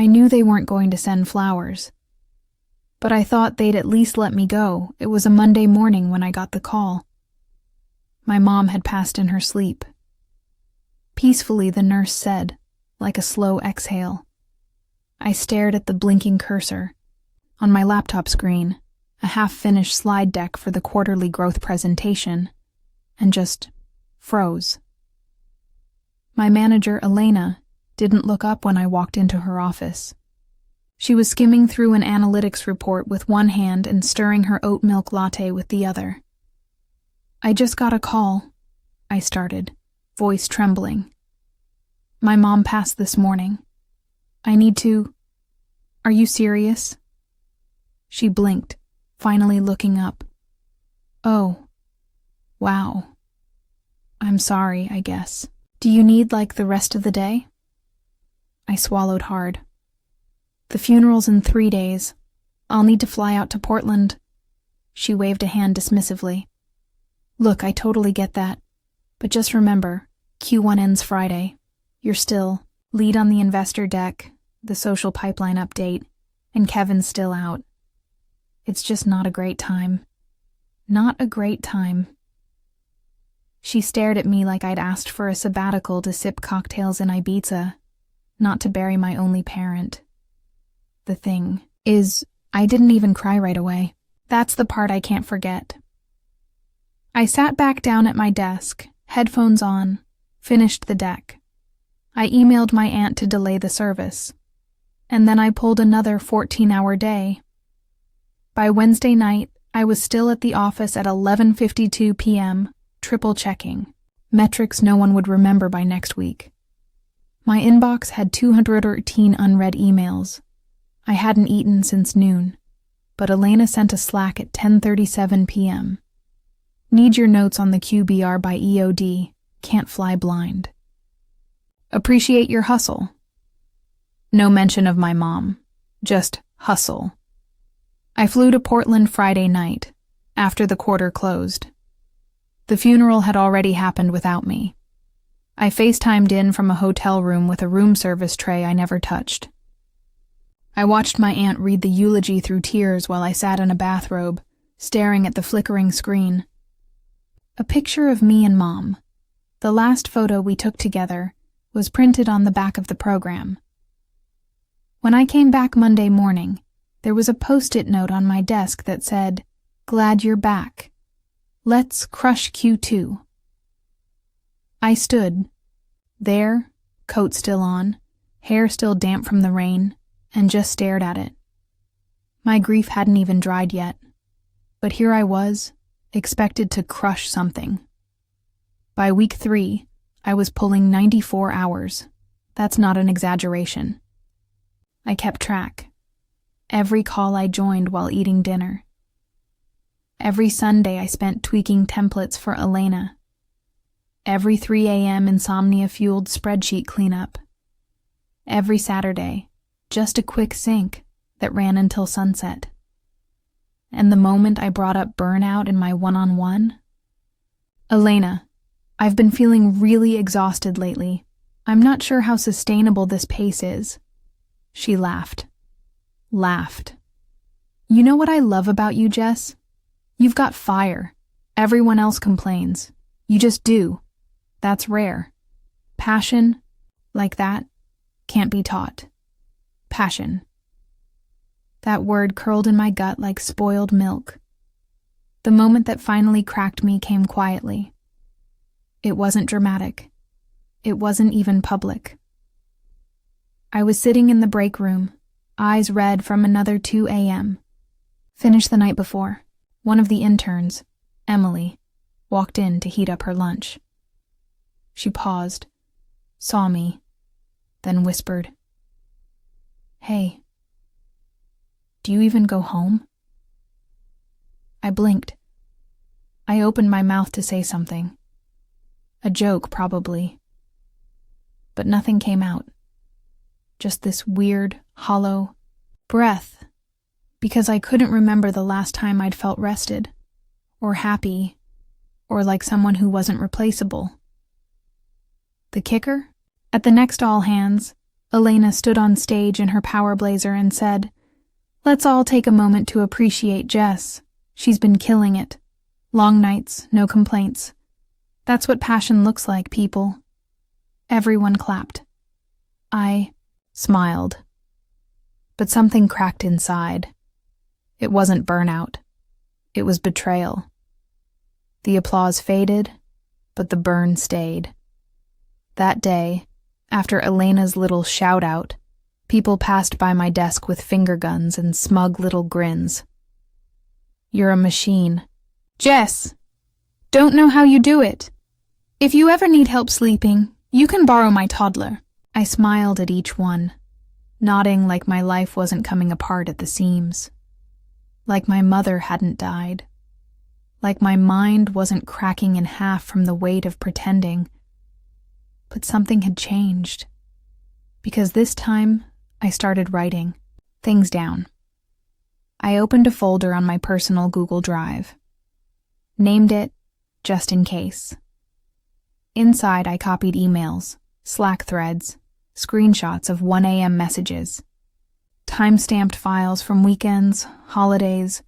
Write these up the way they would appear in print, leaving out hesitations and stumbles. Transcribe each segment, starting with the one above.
I knew they weren't going to send flowers. But I thought they'd at least let me go. It was a Monday morning when I got the call. My mom had passed in her sleep. Peacefully, the nurse said, like a slow exhale. I stared at the blinking cursor. On my laptop screen, a half-finished slide deck for the quarterly growth presentation, and just froze. My manager, Elena, didn't look up when I walked into her office. She was skimming through an analytics report with one hand and stirring her oat milk latte with the other. I just got a call, I started, voice trembling. My mom passed this morning. I need to... Are you serious? She blinked, finally looking up. Oh, wow. I'm sorry, I guess. Do you need, the rest of the day? I swallowed hard. The funeral's in 3 days. I'll need to fly out to Portland. She waved a hand dismissively. Look, I totally get that. But just remember, Q1 ends Friday. You're still lead on the investor deck, the social pipeline update, and Kevin's still out. It's just not a great time. Not a great time. She stared at me like I'd asked for a sabbatical to sip cocktails in Ibiza, not to bury my only parent. The thing is, I didn't even cry right away. That's the part I can't forget. I sat back down at my desk, headphones on, finished the deck. I emailed my aunt to delay the service. And then I pulled another 14-hour day. By Wednesday night, I was still at the office at 11:52 p.m., triple checking. Metrics no one would remember by next week. My inbox had 213 unread emails. I hadn't eaten since noon, but Elena sent a Slack at 10:37 p.m. Need your notes on the QBR by EOD. Can't fly blind. Appreciate your hustle. No mention of my mom. Just hustle. I flew to Portland Friday night, after the quarter closed. The funeral had already happened without me. I FaceTimed in from a hotel room with a room service tray I never touched. I watched my aunt read the eulogy through tears while I sat in a bathrobe, staring at the flickering screen. A picture of me and Mom, the last photo we took together, was printed on the back of the program. When I came back Monday morning, there was a post-it note on my desk that said, "Glad you're back. Let's crush Q2." I stood, there, coat still on, hair still damp from the rain, and just stared at it. My grief hadn't even dried yet, but here I was, expected to crush something. By week 3, I was pulling 94 hours. That's not an exaggeration. I kept track. Every call I joined while eating dinner. Every Sunday I spent tweaking templates for Elena. Every 3 a.m. insomnia-fueled spreadsheet cleanup. Every Saturday, just a quick sync that ran until sunset. And the moment I brought up burnout in my one-on-one, "Elena, I've been feeling really exhausted lately. I'm not sure how sustainable this pace is." She laughed. Laughed. "You know what I love about you, Jess? You've got fire. Everyone else complains. You just do. That's rare. Passion, like that, can't be taught. Passion." That word curled in my gut like spoiled milk. The moment that finally cracked me came quietly. It wasn't dramatic. It wasn't even public. I was sitting in the break room, eyes red from another 2 a.m. Finished the night before. One of the interns, Emily, walked in to heat up her lunch. She paused, saw me, then whispered, "Hey, do you even go home?" I blinked. I opened my mouth to say something. A joke, probably. But nothing came out. Just this weird, hollow breath, because I couldn't remember the last time I'd felt rested, or happy, or like someone who wasn't replaceable. The kicker? At the next all hands, Elena stood on stage in her power blazer and said, "Let's all take a moment to appreciate Jess. She's been killing it. Long nights, no complaints. That's what passion looks like, people." Everyone clapped. I smiled. But something cracked inside. It wasn't burnout. It was betrayal. The applause faded, but the burn stayed. That day, after Elena's little shout-out, people passed by my desk with finger guns and smug little grins. "You're a machine." "Jess, don't know how you do it. If you ever need help sleeping, you can borrow my toddler." I smiled at each one, nodding like my life wasn't coming apart at the seams. Like my mother hadn't died. Like my mind wasn't cracking in half from the weight of pretending. But something had changed. Because this time, I started writing things down. I opened a folder on my personal Google Drive. Named it, just in case. Inside, I copied emails, Slack threads, screenshots of 1 a.m. messages, time-stamped files from weekends, holidays,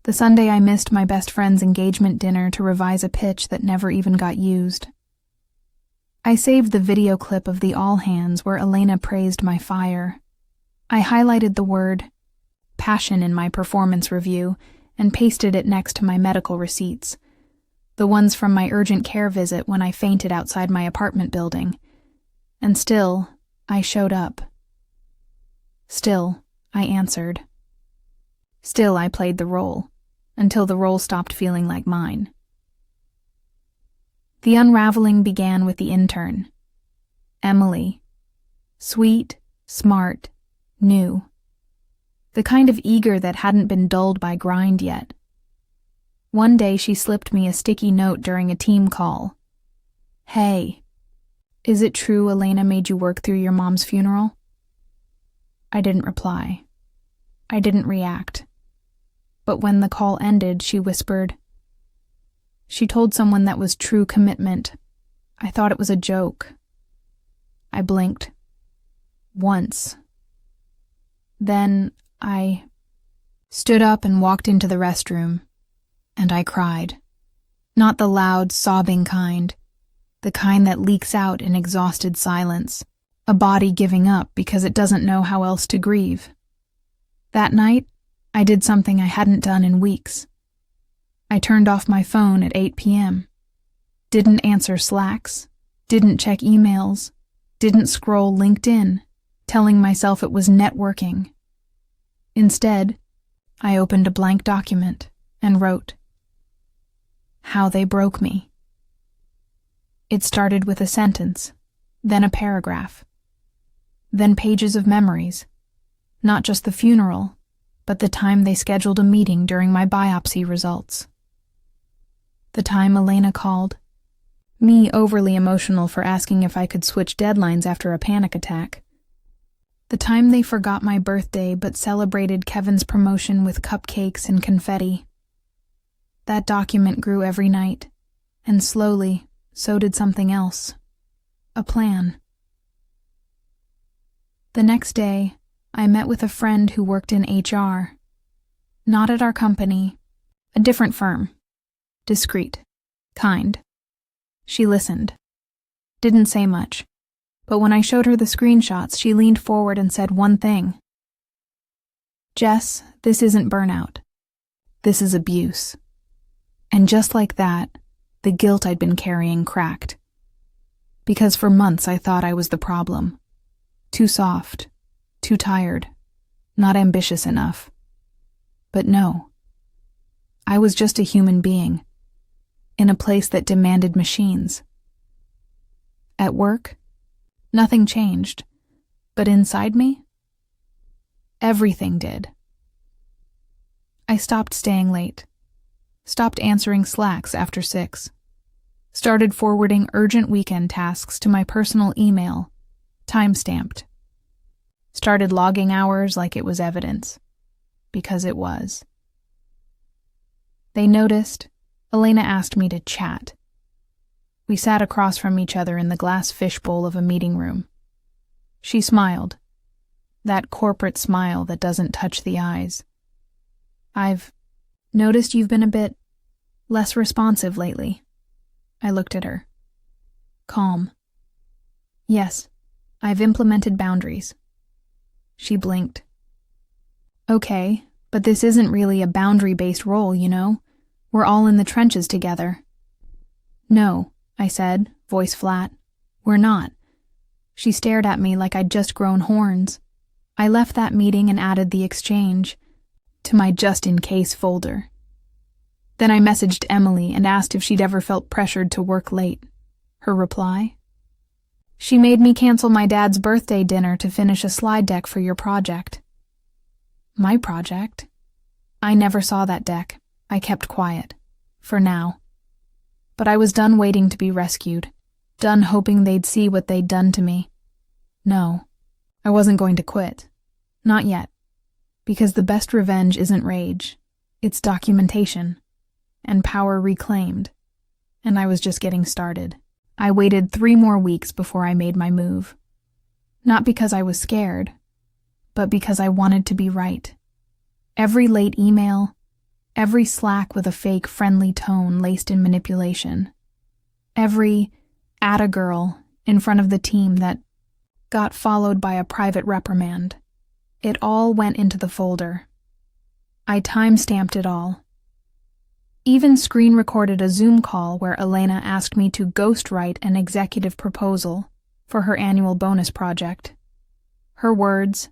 the Sunday I missed my best friend's engagement dinner to revise a pitch that never even got used. I saved the video clip of the all-hands where Elena praised my fire. I highlighted the word passion in my performance review and pasted it next to my medical receipts, the ones from my urgent care visit when I fainted outside my apartment building. And still, I showed up. Still, I answered. Still, I played the role, until the role stopped feeling like mine. The unraveling began with the intern, Emily. Sweet, smart, new. The kind of eager that hadn't been dulled by grind yet. One day she slipped me a sticky note during a team call. "Hey, is it true Elena made you work through your mom's funeral?" I didn't reply. I didn't react. But when the call ended, she whispered, "She told someone that was true commitment. I thought it was a joke." I blinked. Once. Then I stood up and walked into the restroom, and I cried. Not the loud, sobbing kind, the kind that leaks out in exhausted silence, a body giving up because it doesn't know how else to grieve. That night, I did something I hadn't done in weeks. I turned off my phone at 8 p.m. Didn't answer Slacks, didn't check emails, didn't scroll LinkedIn, telling myself it was networking. Instead, I opened a blank document and wrote, "How they broke me." It started with a sentence, then a paragraph, then pages of memories, not just the funeral, but the time they scheduled a meeting during my biopsy results. The time Elena called, me overly emotional for asking if I could switch deadlines after a panic attack. The time they forgot my birthday but celebrated Kevin's promotion with cupcakes and confetti. That document grew every night, and slowly, so did something else. A plan. The next day, I met with a friend who worked in HR. Not at our company, a different firm. Discreet, kind. She listened. Didn't say much, but when I showed her the screenshots, she leaned forward and said one thing. "Jess, this isn't burnout. This is abuse." And just like that, the guilt I'd been carrying cracked. Because for months I thought I was the problem. Too soft, too tired, not ambitious enough. But no. I was just a human being, in a place that demanded machines. At work, nothing changed, but inside me, everything did. I stopped staying late, stopped answering Slacks after 6, started forwarding urgent weekend tasks to my personal email, time-stamped, started logging hours like it was evidence, because it was. They noticed. Elena asked me to chat. We sat across from each other in the glass fishbowl of a meeting room. She smiled. That corporate smile that doesn't touch the eyes. I've noticed you've been a bit less responsive lately. I looked at her. Calm. Yes, I've implemented boundaries. She blinked. Okay, but this isn't really a boundary-based role, you know? We're all in the trenches together. No, I said, voice flat. We're not. She stared at me like I'd just grown horns. I left that meeting and added the exchange to my just-in-case folder. Then I messaged Emily and asked if she'd ever felt pressured to work late. Her reply? She made me cancel my dad's birthday dinner to finish a slide deck for your project. My project? I never saw that deck. I kept quiet. For now. But I was done waiting to be rescued. Done hoping they'd see what they'd done to me. No, I wasn't going to quit. Not yet. Because the best revenge isn't rage. It's documentation. And power reclaimed. And I was just getting started. I waited 3 more weeks before I made my move. Not because I was scared, but because I wanted to be right. Every late email, every Slack with a fake friendly tone laced in manipulation, every "atta girl" in front of the team that got followed by a private reprimand. It all went into the folder. I time-stamped it all. Even screen-recorded a Zoom call where Elena asked me to ghostwrite an executive proposal for her annual bonus project. Her words,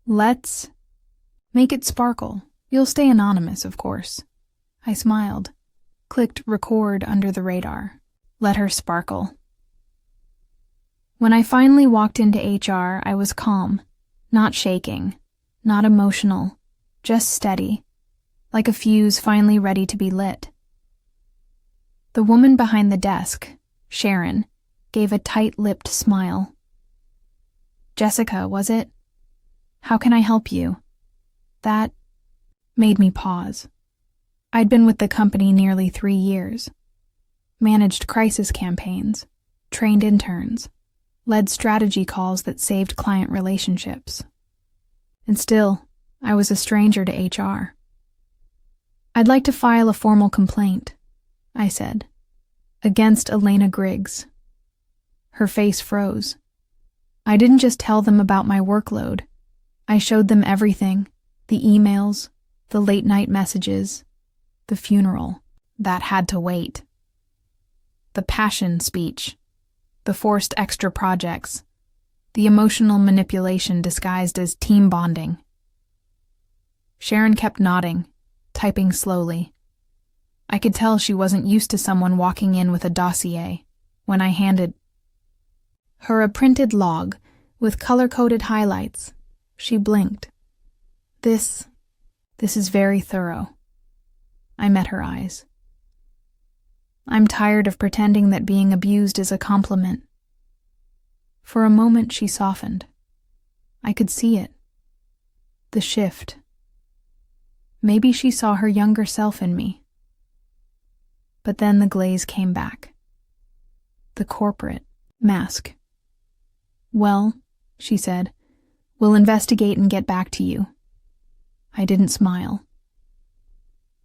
"Let's make it sparkle. You'll stay anonymous, of course." I smiled, clicked record under the radar. Let her sparkle. When I finally walked into HR, I was calm, not shaking, not emotional, just steady, like a fuse finally ready to be lit. The woman behind the desk, Sharon, gave a tight-lipped smile. "Jessica, was it? How can I help you?" That made me pause. I'd been with the company nearly 3 years. Managed crisis campaigns, trained interns, led strategy calls that saved client relationships. And still, I was a stranger to HR. "I'd like to file a formal complaint," I said, "against Elena Griggs." Her face froze. I didn't just tell them about my workload. I showed them everything, the emails, the late-night messages, the funeral. That had to wait. The passion speech, the forced extra projects, the emotional manipulation disguised as team bonding. Sharon kept nodding, typing slowly. I could tell she wasn't used to someone walking in with a dossier when I handed her a printed log with color-coded highlights. She blinked. This is very thorough." I met her eyes. "I'm tired of pretending that being abused is a compliment." For a moment she softened. I could see it. The shift. Maybe she saw her younger self in me. But then the glaze came back. The corporate mask. "Well," she said, "we'll investigate and get back to you." I didn't smile.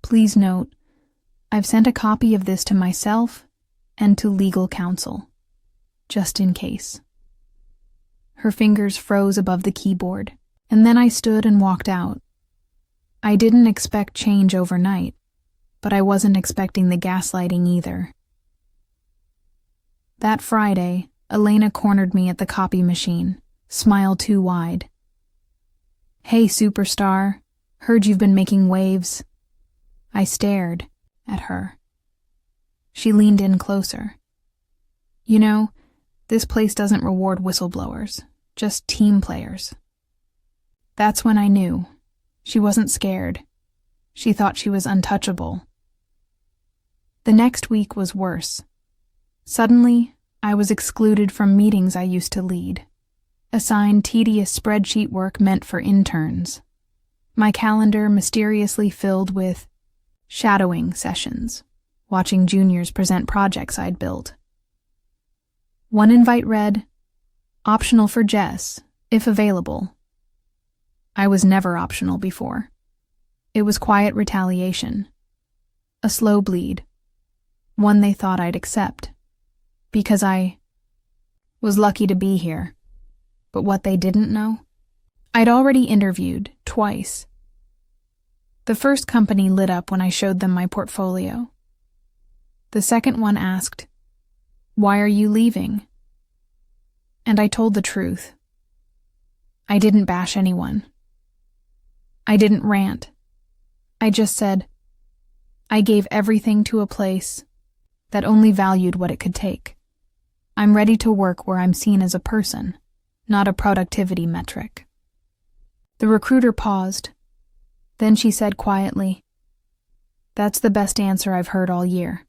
"Please note, I've sent a copy of this to myself and to legal counsel, just in case." Her fingers froze above the keyboard, and then I stood and walked out. I didn't expect change overnight, but I wasn't expecting the gaslighting either. That Friday, Elena cornered me at the copy machine, smile too wide. "Hey, superstar, heard you've been making waves." I stared at her. She leaned in closer. "You know, this place doesn't reward whistleblowers, just team players." That's when I knew. She wasn't scared. She thought she was untouchable. The next week was worse. Suddenly, I was excluded from meetings I used to lead, assigned tedious spreadsheet work meant for interns. My calendar mysteriously filled with shadowing sessions, watching juniors present projects I'd built. One invite read, Optional for Jess, if available. I was never optional before. It was quiet retaliation. A slow bleed. One they thought I'd accept. Because I was lucky to be here. But what they didn't know? I'd already interviewed twice. The first company lit up when I showed them my portfolio. The second one asked, "Why are you leaving?" And I told the truth. I didn't bash anyone. I didn't rant. I just said, I gave everything to a place that only valued what it could take. I'm ready to work where I'm seen as a person, not a productivity metric. The recruiter paused. Then she said quietly, "That's the best answer I've heard all year."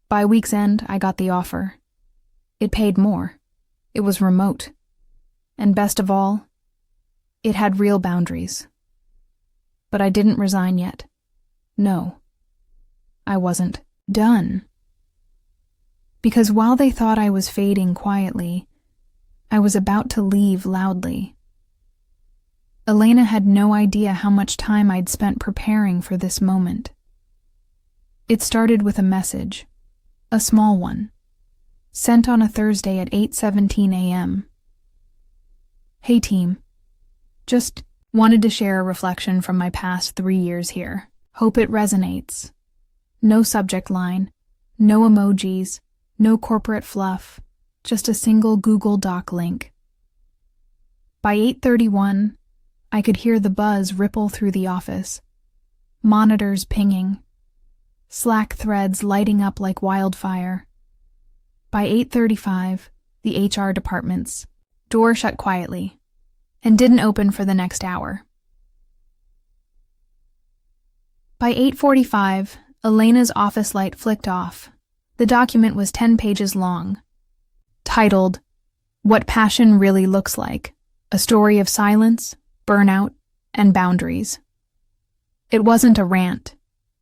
By week's end, I got the offer. It paid more. It was remote. And best of all, it had real boundaries. But I didn't resign yet. No. I wasn't done. Because while they thought I was fading quietly, I was about to leave loudly. Elena had no idea how much time I'd spent preparing for this moment. It started with a message, a small one, sent on a Thursday at 8:17 a.m. "Hey team, just wanted to share a reflection from my past 3 years here. Hope it resonates. No subject line, no emojis, no corporate fluff, just a single Google Doc link." By 8:31, I could hear the buzz ripple through the office, monitors pinging, Slack threads lighting up like wildfire. By 8:35, the HR department's door shut quietly and didn't open for the next hour. By 8:45, Elena's office light flicked off. The document was 10 pages long, titled, "What Passion Really Looks Like, A Story of Silence, Burnout, and Boundaries." It wasn't a rant.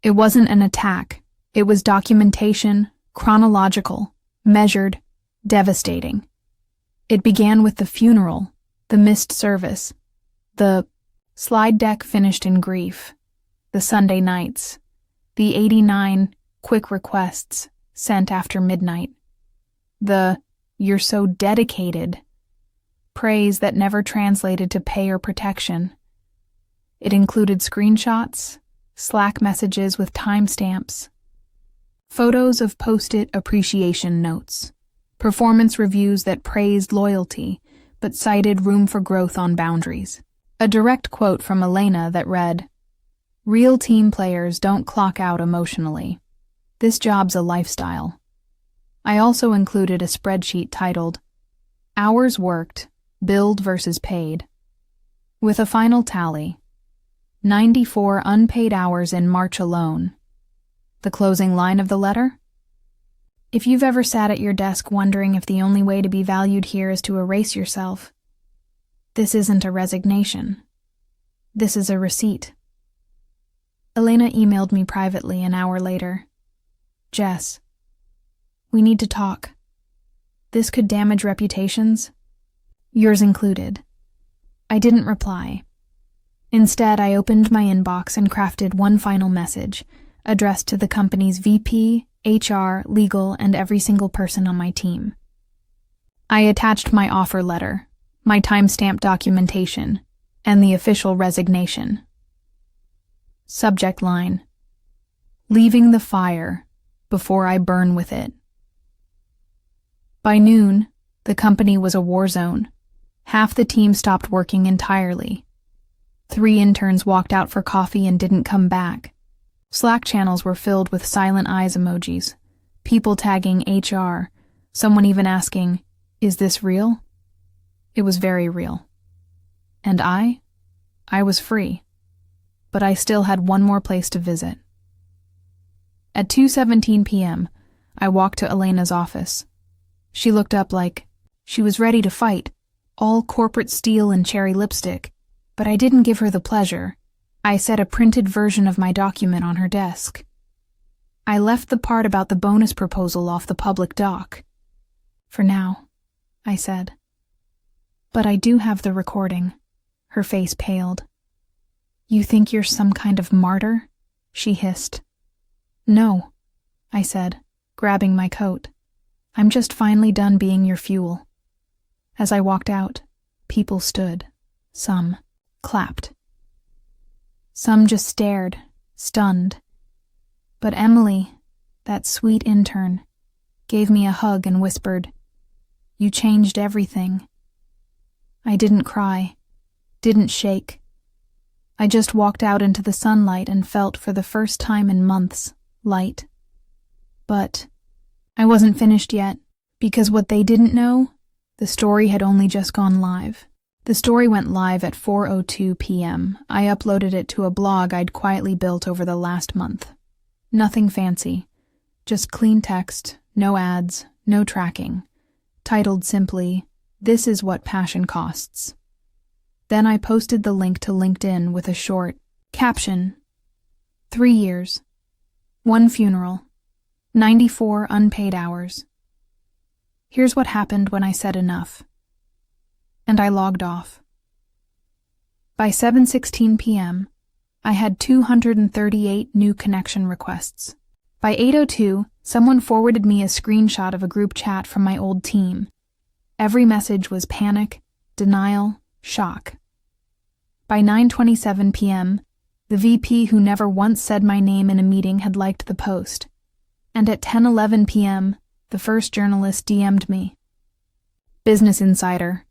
It wasn't an attack. It was documentation, chronological, measured, devastating. It began with the funeral, the missed service, the slide deck finished in grief, the Sunday nights, the 89 quick requests sent after midnight, the "you're so dedicated" praise that never translated to pay or protection. It included screenshots, Slack messages with timestamps, photos of post-it appreciation notes, performance reviews that praised loyalty but cited room for growth on boundaries. A direct quote from Elena that read, "Real team players don't clock out emotionally. This job's a lifestyle." I also included a spreadsheet titled, "Hours Worked, Billed versus Paid," with a final tally, 94 unpaid hours in March alone. The closing line of the letter? If you've ever sat at your desk wondering if the only way to be valued here is to erase yourself, this isn't a resignation. This is a receipt. Elena emailed me privately an hour later. "Jess, we need to talk. This could damage reputations, yours included." I didn't reply. Instead, I opened my inbox and crafted one final message, addressed to the company's VP, HR, legal, and every single person on my team. I attached my offer letter, my timestamp documentation, and the official resignation. Subject line: "Leaving the fire before I burn with it." By noon, the company was a war zone. Half the team stopped working entirely. 3 interns walked out for coffee and didn't come back. Slack channels were filled with silent eyes emojis, people tagging HR, someone even asking, "Is this real?" It was very real. And I was free. But I still had one more place to visit. At 2:17 p.m., I walked to Elena's office. She looked up like she was ready to fight, all corporate steel and cherry lipstick, but I didn't give her the pleasure. I set a printed version of my document on her desk. I left the part about the bonus proposal off the public doc. "For now," I said. But I do have the recording. Her face paled. You think you're some kind of martyr? She hissed. No, I said, grabbing my coat. I'm just finally done being your fuel. As I walked out, people stood. Some clapped. Some just stared, stunned. But Emily, that sweet intern, gave me a hug and whispered, You changed everything. I didn't cry, didn't shake. I just walked out into the sunlight and felt for the first time in months, light. But I wasn't finished yet, because what they didn't know, the story had only just gone live. The story went live at 4:02 p.m. I uploaded it to a blog I'd quietly built over the last month. Nothing fancy, just clean text, no ads, no tracking, titled simply, This is what passion costs. Then I posted the link to LinkedIn with a short caption. 3 years, 1 funeral, 94 unpaid hours. Here's what happened when I said enough. And I logged off. By 7:16 p.m., I had 238 new connection requests. By 8:02, someone forwarded me a screenshot of a group chat from my old team. Every message was panic, denial, shock. By 9:27 p.m., the VP who never once said my name in a meeting had liked the post. And at 10:11 p.m., the first journalist DM'd me. Business Insider.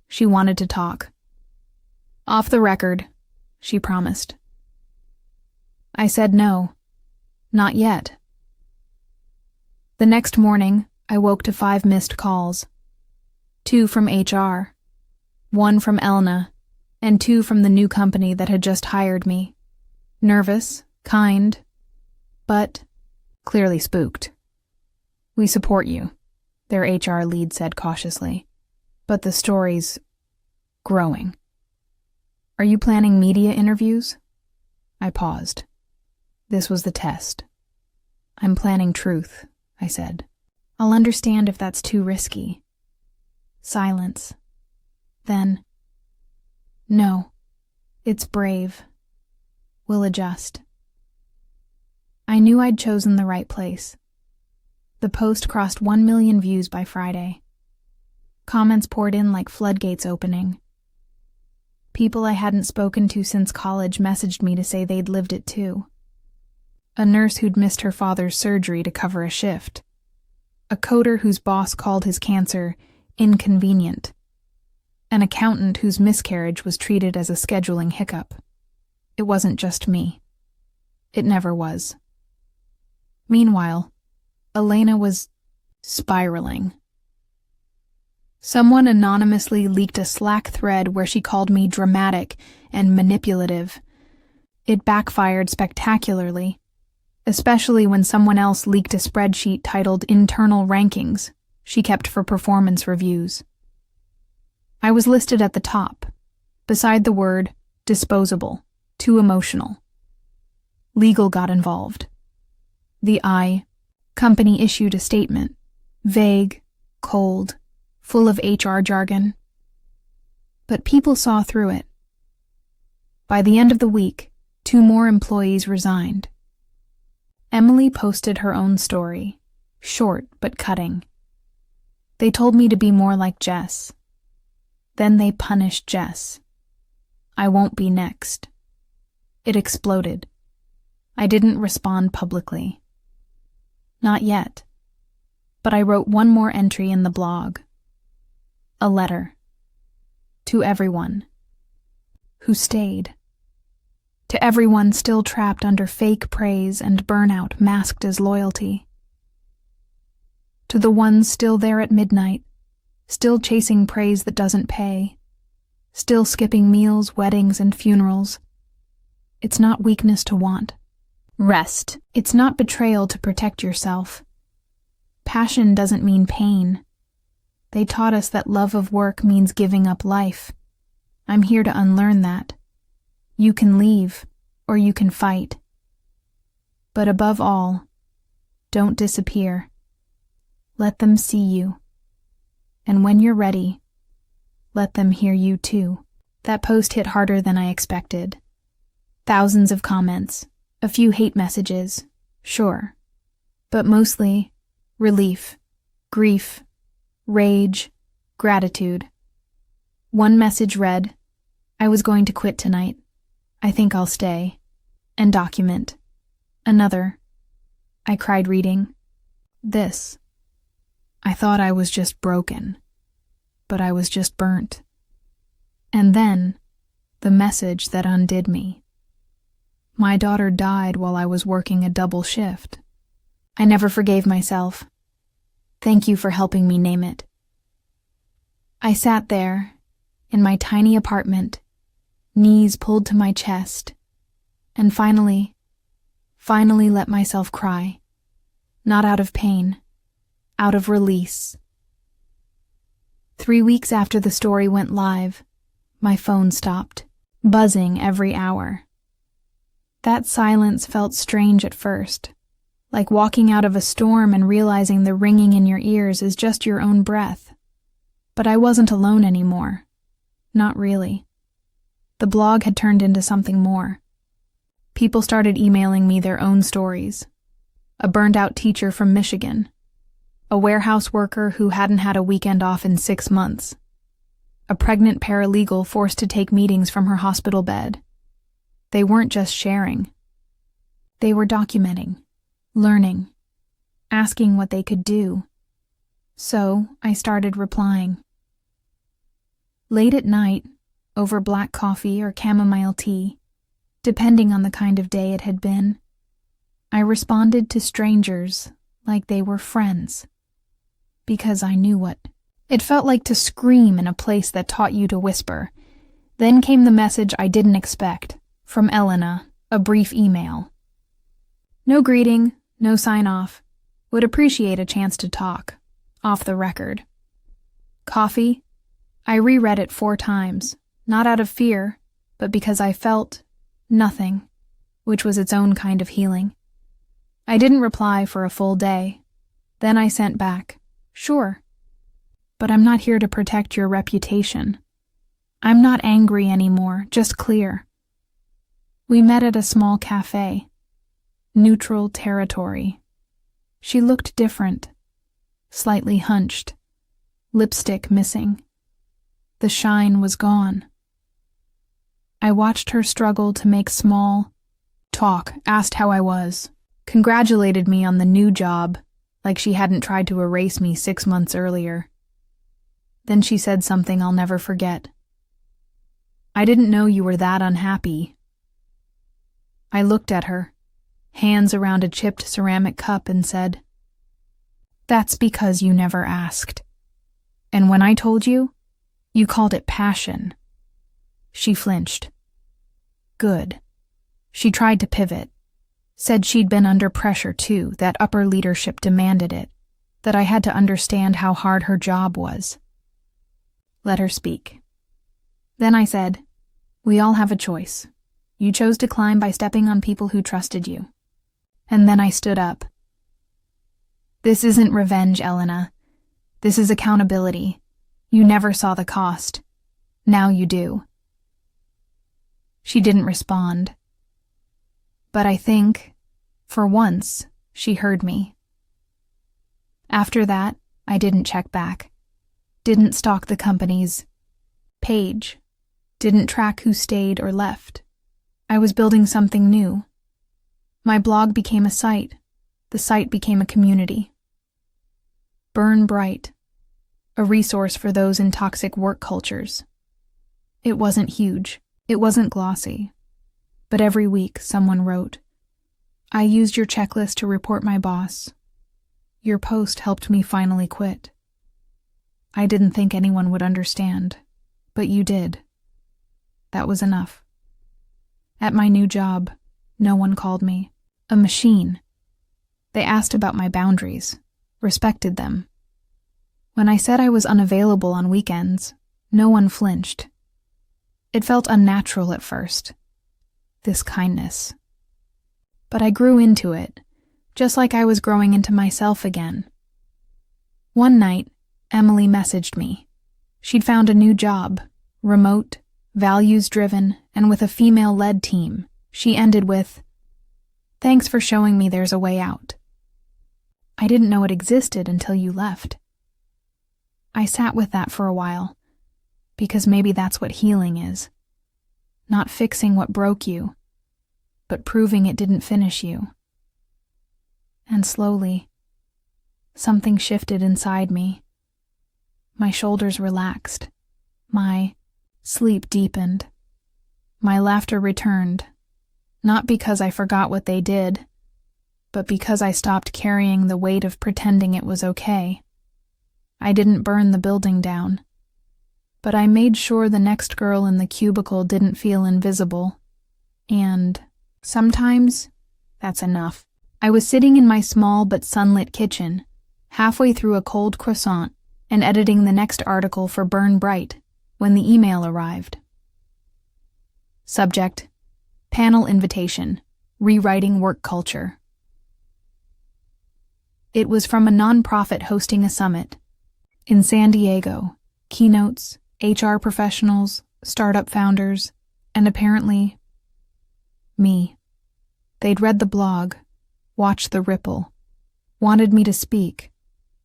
She wanted to talk. Off the record, she promised. I said no. Not yet. The next morning, I woke to 5 missed calls. 2 from HR, 1 from Elna, and 2 from the new company that had just hired me. Nervous, kind, but clearly spooked. We support you, their HR lead said cautiously. But the story's growing. Are you planning media interviews? I paused. This was the test. I'm planning truth, I said. I'll understand if that's too risky. Silence. Then, no, it's brave. We'll adjust. I knew I'd chosen the right place. The post crossed 1 million views by Friday. Comments poured in like floodgates opening. People I hadn't spoken to since college messaged me to say they'd lived it too. A nurse who'd missed her father's surgery to cover a shift. A coder whose boss called his cancer inconvenient. An accountant whose miscarriage was treated as a scheduling hiccup. It wasn't just me. It never was. Meanwhile, Elena was spiraling. Someone anonymously leaked a Slack thread where she called me dramatic and manipulative. It backfired spectacularly, especially when someone else leaked a spreadsheet titled Internal Rankings she kept for performance reviews. I was listed at the top, beside the word disposable, too emotional. Legal got involved. The company issued a statement, vague, cold, full of HR jargon. But people saw through it. By the end of the week, 2 more employees resigned. Emily posted her own story, short but cutting. They told me to be more like Jess. Then they punished Jess. I won't be next. It exploded. I didn't respond publicly. Not yet. But I wrote one more entry in the blog. A letter. To everyone. Who stayed. To everyone still trapped under fake praise and burnout masked as loyalty. To the ones still there at midnight, still chasing praise that doesn't pay, still skipping meals, weddings, and funerals. It's not weakness to want rest. It's not betrayal to protect yourself. Passion doesn't mean pain. They taught us that love of work means giving up life. I'm here to unlearn that. You can leave, or you can fight. But above all, don't disappear. Let them see you. And when you're ready, let them hear you too. That post hit harder than I expected. Thousands of comments, a few hate messages, sure, but mostly relief, grief, rage, gratitude. One message read, "I was going to quit tonight. I think I'll stay and document." Another, I cried reading this. I thought I was just broken, but I was just burnt. And then, the message that undid me. My daughter died while I was working a double shift. I never forgave myself. Thank you for helping me name it. I sat there, in my tiny apartment, knees pulled to my chest, and finally let myself cry. Not out of pain, out of release. 3 weeks after the story went live, my phone stopped, buzzing every hour. That silence felt strange at first, like walking out of a storm and realizing the ringing in your ears is just your own breath. But I wasn't alone anymore. Not really. The blog had turned into something more. People started emailing me their own stories. A burned-out teacher from Michigan. A warehouse worker who hadn't had a weekend off in 6 months. A pregnant paralegal forced to take meetings from her hospital bed. They weren't just sharing. They were documenting, learning, asking what they could do. So I started replying. Late at night, over black coffee or chamomile tea, depending on the kind of day it had been, I responded to strangers like they were friends. Because I knew what. It felt like to scream in a place that taught you to whisper. Then came the message I didn't expect, from Elena, a brief email. No greeting, no sign-off. Would appreciate a chance to talk, off the record. Coffee? I reread it 4 times, not out of fear, but because I felt nothing, which was its own kind of healing. I didn't reply for a full day. Then I sent back, "Sure. But I'm not here to protect your reputation. I'm not angry anymore, just clear." We met at a small cafe. Neutral territory. She looked different. Slightly hunched. Lipstick missing. The shine was gone. I watched her struggle to make small talk, asked how I was, congratulated me on the new job, like she hadn't tried to erase me 6 months earlier. Then she said something I'll never forget. "I didn't know you were that unhappy." I looked at her, hands around a chipped ceramic cup, and said, "That's because you never asked. And when I told you, you called it passion." She flinched. Good. She tried to pivot. Said she'd been under pressure too, that upper leadership demanded it, that I had to understand how hard her job was. Let her speak. Then I said, "We all have a choice. You chose to climb by stepping on people who trusted you." And then I stood up. "This isn't revenge, Elena. This is accountability. You never saw the cost. Now you do." She didn't respond. But I think, for once, she heard me. After that, I didn't check back. Didn't stalk the company's page. Didn't track who stayed or left. I was building something new. My blog became a site. The site became a community. Burn Bright, a resource for those in toxic work cultures. It wasn't huge. It wasn't glossy. But every week someone wrote, "I used your checklist to report my boss. Your post helped me finally quit. I didn't think anyone would understand, but you did." That was enough. At my new job, no one called me a machine. They asked about my boundaries, respected them. When I said I was unavailable on weekends, no one flinched. It felt unnatural at first, this kindness. But I grew into it, just like I was growing into myself again. One night, Emily messaged me. She'd found a new job, remote, values-driven, and with a female-led team. She ended with, "Thanks for showing me there's a way out. I didn't know it existed until you left." I sat with that for a while, because maybe that's what healing is. Not fixing what broke you, but proving it didn't finish you. And slowly, something shifted inside me. My shoulders relaxed. My sleep deepened. My laughter returned, not because I forgot what they did, but because I stopped carrying the weight of pretending it was okay. I didn't burn the building down, but I made sure the next girl in the cubicle didn't feel invisible. And sometimes, that's enough. I was sitting in my small but sunlit kitchen, halfway through a cold croissant and editing the next article for Burn Bright, when the email arrived. Subject: Panel invitation, rewriting work culture. It was from a nonprofit hosting a summit. In San Diego, keynotes, HR professionals, startup founders, and apparently, me. They'd read the blog, watched the ripple, wanted me to speak,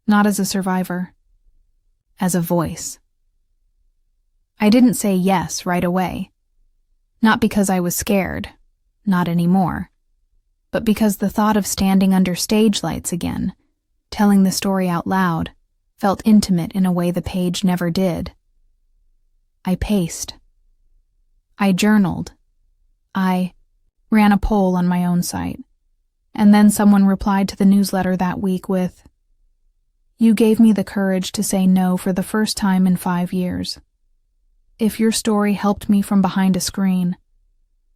not as a survivor, as a voice. I didn't say yes right away. Not because I was scared, not anymore, but because the thought of standing under stage lights again, telling the story out loud, felt intimate in a way the page never did. I paced. I journaled. I ran a poll on my own site. And then someone replied to the newsletter that week with, "You gave me the courage to say no for the first time in 5 years. If your story helped me from behind a screen,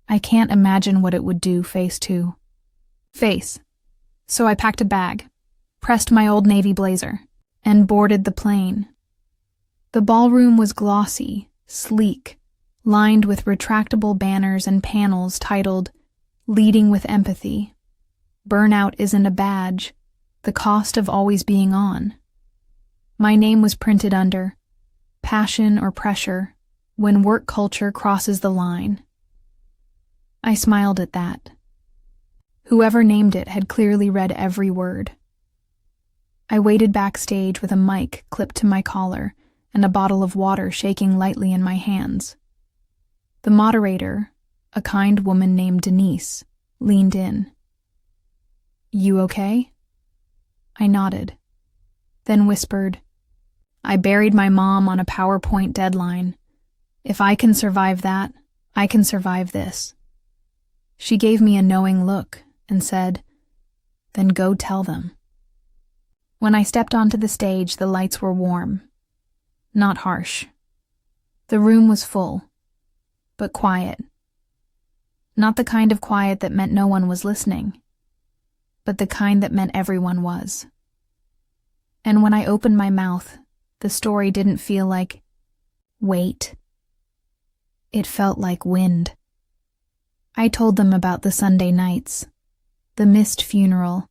I can't imagine what it would do face to face." So I packed a bag, pressed my old Navy blazer, and boarded the plane. The ballroom was glossy, sleek, lined with retractable banners and panels titled, "Leading with Empathy. Burnout isn't a badge, the cost of always being on." My name was printed under, "Passion or Pressure, when work culture crosses the line." I smiled at that. Whoever named it had clearly read every word. I waited backstage with a mic clipped to my collar and a bottle of water shaking lightly in my hands. The moderator, a kind woman named Denise, leaned in. "You okay?" I nodded, then whispered, "I buried my mom on a PowerPoint deadline. If I can survive that, I can survive this." She gave me a knowing look and said, "Then go tell them." When I stepped onto the stage, the lights were warm, not harsh. The room was full, but quiet. Not the kind of quiet that meant no one was listening, but the kind that meant everyone was. And when I opened my mouth, the story didn't feel like weight. It felt like wind. I told them about the Sunday nights, the missed funeral,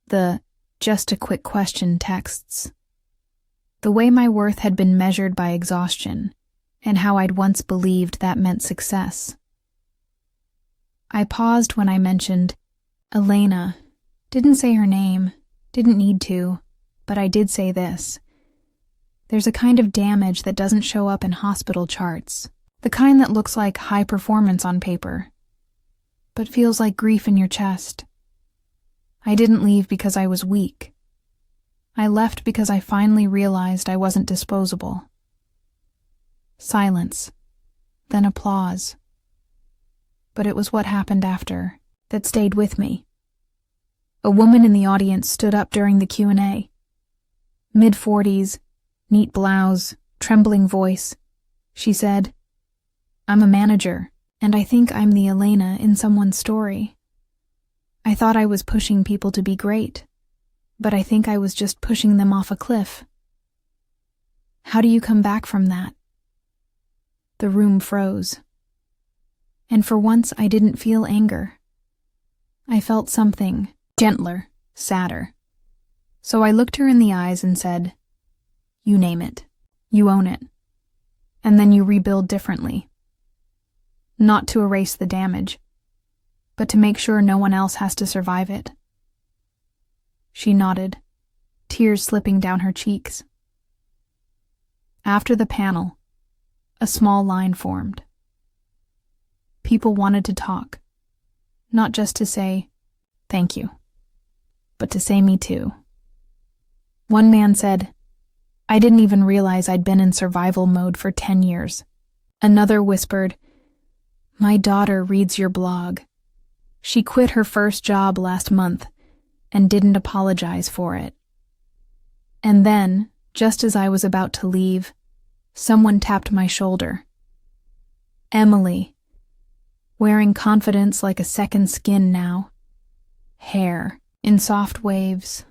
the "just a quick question" texts, the way my worth had been measured by exhaustion, and how I'd once believed that meant success. I paused when I mentioned Elena. Didn't say her name, didn't need to, but I did say this. There's a kind of damage that doesn't show up in hospital charts, the kind that looks like high performance on paper, but feels like grief in your chest. I didn't leave because I was weak. I left because I finally realized I wasn't disposable. Silence, then applause. But it was what happened after that stayed with me. A woman in the audience stood up during the Q&A. Mid-40s, neat blouse, trembling voice. She said, "I'm a manager, and I think I'm the Elena in someone's story. I thought I was pushing people to be great, but I think I was just pushing them off a cliff. How do you come back from that?" The room froze. And for once I didn't feel anger. I felt something gentler, sadder. So I looked her in the eyes and said, "You name it." You own it. And then you rebuild differently. Not to erase the damage, but to make sure no one else has to survive it. She nodded, tears slipping down her cheeks. After the panel, a small line formed. People wanted to talk, not just to say, "Thank you," but to say "Me too." One man said, "I didn't even realize I'd been in survival mode for 10 years. Another whispered, "My daughter reads your blog. She quit her first job last month and didn't apologize for it." And then, just as I was about to leave, someone tapped my shoulder. Emily, wearing confidence like a second skin now. Hair in soft waves,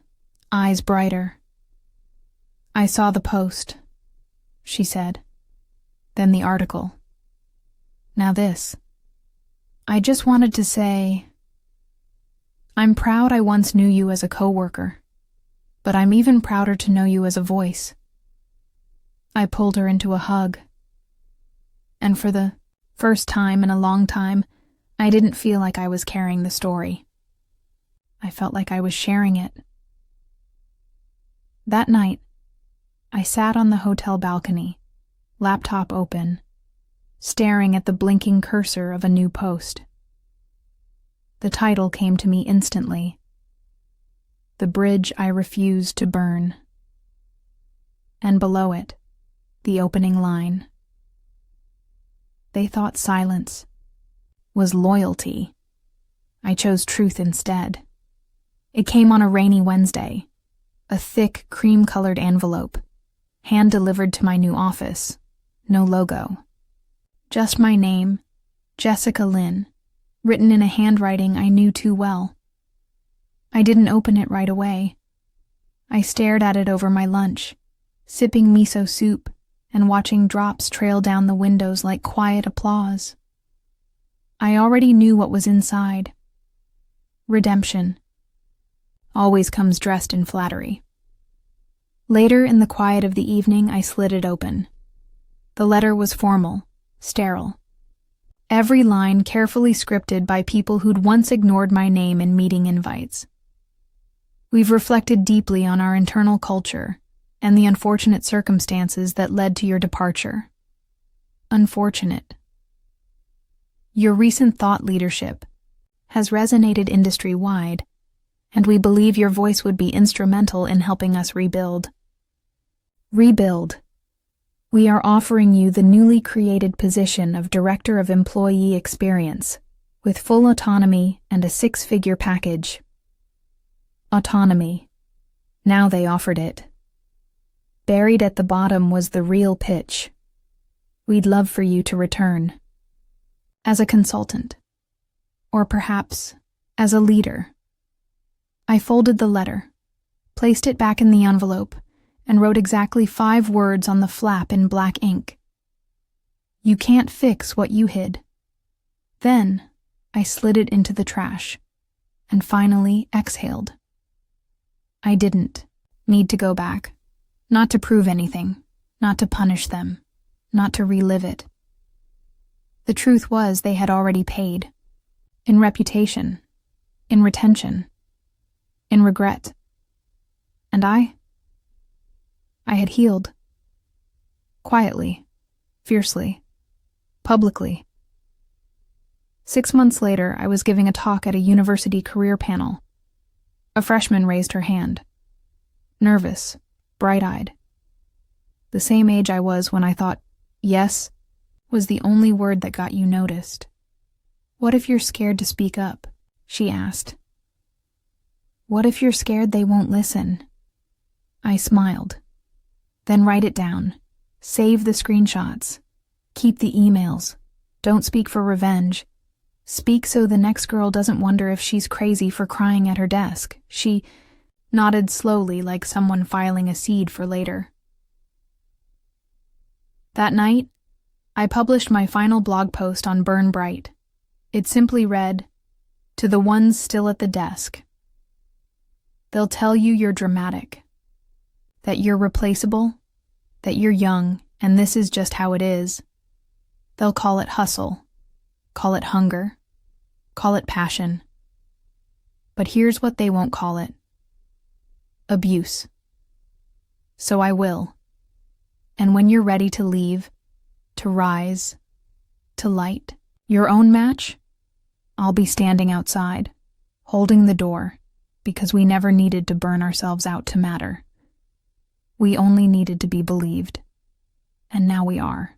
eyes brighter. "I saw the post," she said. Then the article. Now this. "I just wanted to say, I'm proud I once knew you as a coworker, but I'm even prouder to know you as a voice." I pulled her into a hug. And for the first time in a long time, I didn't feel like I was carrying the story. I felt like I was sharing it. That night, I sat on the hotel balcony, laptop open, staring at the blinking cursor of a new post. The title came to me instantly. "The Bridge I Refused to Burn." And below it, the opening line. They thought silence was loyalty. I chose truth instead. It came on a rainy Wednesday, a thick, cream-colored envelope, hand-delivered to my new office. No logo. Just my name, Jessica Lynn, written in a handwriting I knew too well. I didn't open it right away. I stared at it over my lunch, sipping miso soup and watching drops trail down the windows like quiet applause. I already knew what was inside. Redemption always comes dressed in flattery. Later in the quiet of the evening, I slid it open. The letter was formal, sterile. Every line carefully scripted by people who'd once ignored my name in meeting invites. "We've reflected deeply on our internal culture and the unfortunate circumstances that led to your departure." Unfortunate. Your recent thought leadership has resonated industry-wide, and we believe your voice would be instrumental in helping us rebuild. Rebuild. We are offering you the newly created position of Director of Employee Experience, with full autonomy and a 6-figure package. Autonomy. Now they offered it. Buried at the bottom was the real pitch. "We'd love for you to return. As a consultant. Or perhaps as a leader." I folded the letter, placed it back in the envelope, and wrote exactly 5 words on the flap in black ink. "You can't fix what you hid." Then I slid it into the trash, and finally exhaled. I didn't need to go back. Not to prove anything, not to punish them, not to relive it. The truth was they had already paid. In reputation, in retention, in regret. And I had healed. Quietly, fiercely, publicly. 6 months later, I was giving a talk at a university career panel. A freshman raised her hand. Nervous, bright-eyed. The same age I was when I thought, yes, was the only word that got you noticed. "What if you're scared to speak up?" she asked. "What if you're scared they won't listen?" I smiled. "Then write it down. Save the screenshots. Keep the emails. Don't speak for revenge. Speak so the next girl doesn't wonder if she's crazy for crying at her desk." She nodded slowly like someone filing a seed for later. That night, I published my final blog post on Burn Bright. It simply read, "To the ones still at the desk. They'll tell you you're dramatic, that you're replaceable, that you're young and this is just how it is. They'll call it hustle, call it hunger, call it passion. But here's what they won't call it: abuse. So I will. And when you're ready to leave, to rise, to light your own match, I'll be standing outside, holding the door, because we never needed to burn ourselves out to matter. We only needed to be believed. And now we are.